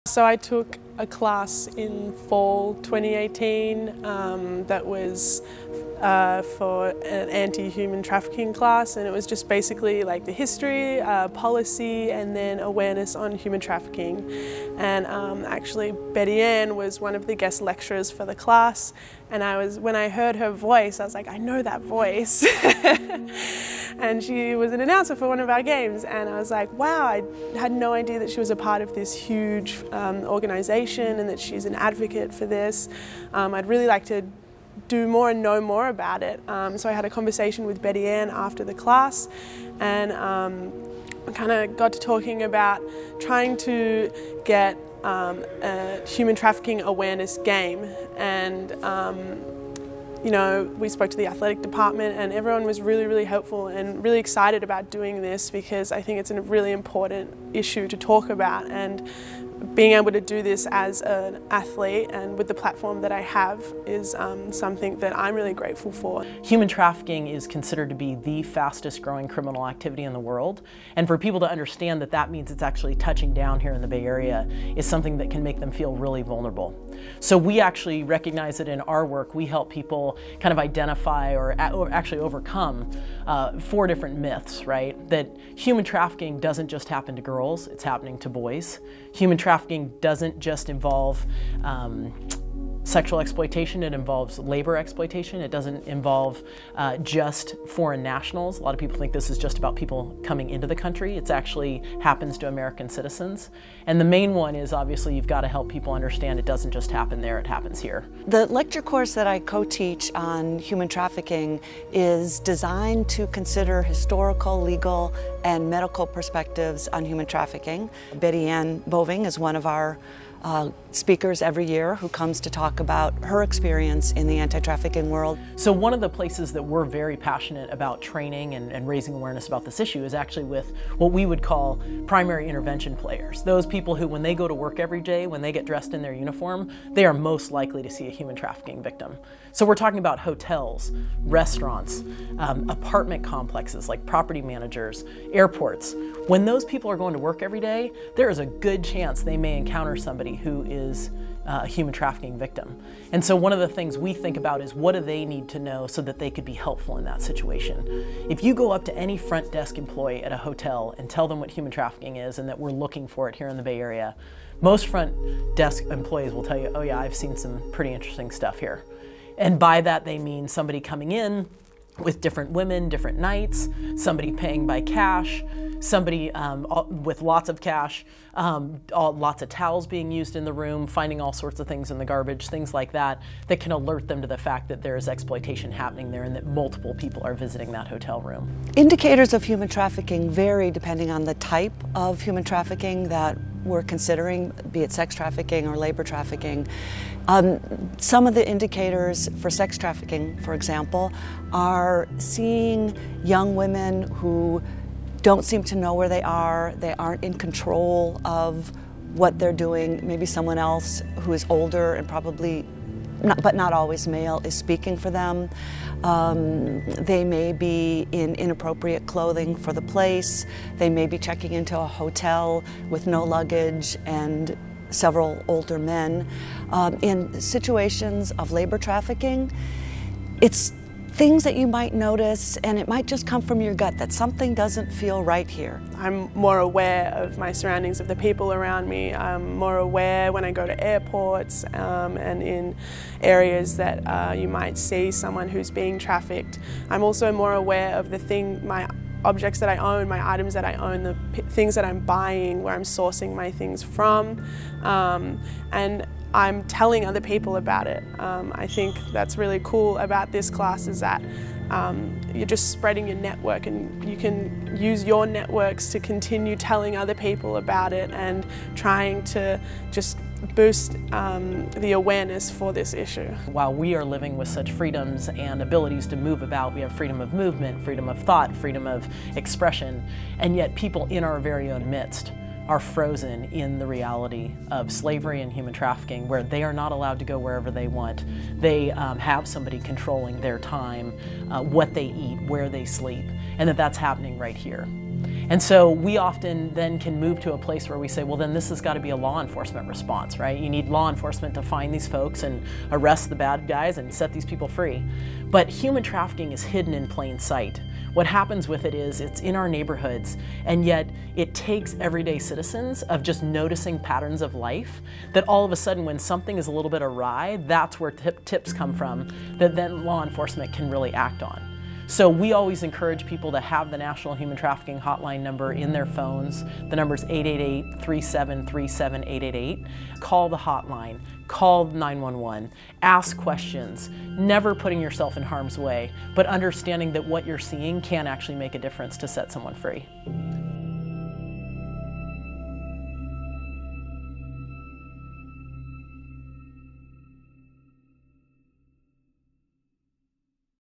So I took a class in fall 2018 that was for an anti-human trafficking class, and it was just basically like the history, policy, and then awareness on human trafficking. And actually Betty Ann was one of the guest lecturers for the class, and when I heard her voice, I was like, I know that voice. And she was an announcer for one of our games, and I was like, wow, I had no idea that she was a part of this huge organization and that she's an advocate for this. I'd really like to do more and know more about it. So I had a conversation with Betty Ann after the class, and I kind of got to talking about trying to get a human trafficking awareness game. And you know, we spoke to the athletic department, and everyone was really helpful and really excited about doing this, because I think it's a really important issue to talk about. And being able to do this as an athlete and with the platform that I have is something that I'm really grateful for. Human trafficking is considered to be the fastest growing criminal activity in the world, and for people to understand that that means it's actually touching down here in the Bay Area is something that can make them feel really vulnerable. So we actually recognize that in our work we help people kind of identify or actually overcome 4 different myths, right? That human trafficking doesn't just happen to girls, it's happening to boys. Human trafficking doesn't just involve sexual exploitation, it involves labor exploitation. It doesn't involve just foreign nationals. A lot of people think this is just about people coming into the country. It actually happens to American citizens. And the main one is, obviously, you've got to help people understand it doesn't just happen there, it happens here. The lecture course that I co-teach on human trafficking is designed to consider historical, legal, and medical perspectives on human trafficking. Betty Ann is one of our speakers every year who comes to talk about her experience in the anti-trafficking world. So one of the places that we're very passionate about training and raising awareness about this issue is actually with what we would call primary intervention players. Those people who, when they go to work every day, when they get dressed in their uniform, they are most likely to see a human trafficking victim. So we're talking about hotels, restaurants, apartment complexes like property managers, airports. When those people are going to work every day, there is a good chance they may encounter somebody who is a human trafficking victim. And so one of the things we think about is, what do they need to know so that they could be helpful in that situation? If you go up to any front desk employee at a hotel and tell them what human trafficking is and that we're looking for it here in the Bay Area, most front desk employees will tell you, oh yeah, I've seen some pretty interesting stuff here. And by that they mean somebody coming in with different women, different nights, somebody paying by cash, somebody with lots of cash, lots of towels being used in the room, finding all sorts of things in the garbage, things like that, that can alert them to the fact that there is exploitation happening there and that multiple people are visiting that hotel room. Indicators of human trafficking vary depending on the type of human trafficking that we're considering, be it sex trafficking or labor trafficking. Some of the indicators for sex trafficking, for example, are seeing young women who don't seem to know where they aren't in control of what they're doing. Maybe someone else who is older and probably, but not always male, is speaking for them. They may be in inappropriate clothing for the place. They may be checking into a hotel with no luggage and several older men. In situations of labor trafficking, it's things that you might notice, and it might just come from your gut that something doesn't feel right here. I'm more aware of my surroundings, of the people around me. I'm more aware when I go to airports and in areas that you might see someone who's being trafficked. I'm also more aware of my objects that I own, my items that I own, the things that I'm buying, where I'm sourcing my things from, and I'm telling other people about it. I think that's really cool about this class, is that you're just spreading your network, and you can use your networks to continue telling other people about it and trying to just boost the awareness for this issue. While we are living with such freedoms and abilities to move about, we have freedom of movement, freedom of thought, freedom of expression, and yet people in our very own midst are frozen in the reality of slavery and human trafficking, where they are not allowed to go wherever they want. They have somebody controlling their time, what they eat, where they sleep, and that's happening right here. And so we often then can move to a place where we say, well, then this has got to be a law enforcement response, right? You need law enforcement to find these folks and arrest the bad guys and set these people free. But human trafficking is hidden in plain sight. What happens with it is it's in our neighborhoods, and yet it takes everyday citizens of just noticing patterns of life that all of a sudden when something is a little bit awry, that's where tips come from that then law enforcement can really act on. So we always encourage people to have the National Human Trafficking Hotline number in their phones. The number is 888-373-7888. Call the hotline, call 911, ask questions, never putting yourself in harm's way, but understanding that what you're seeing can actually make a difference to set someone free.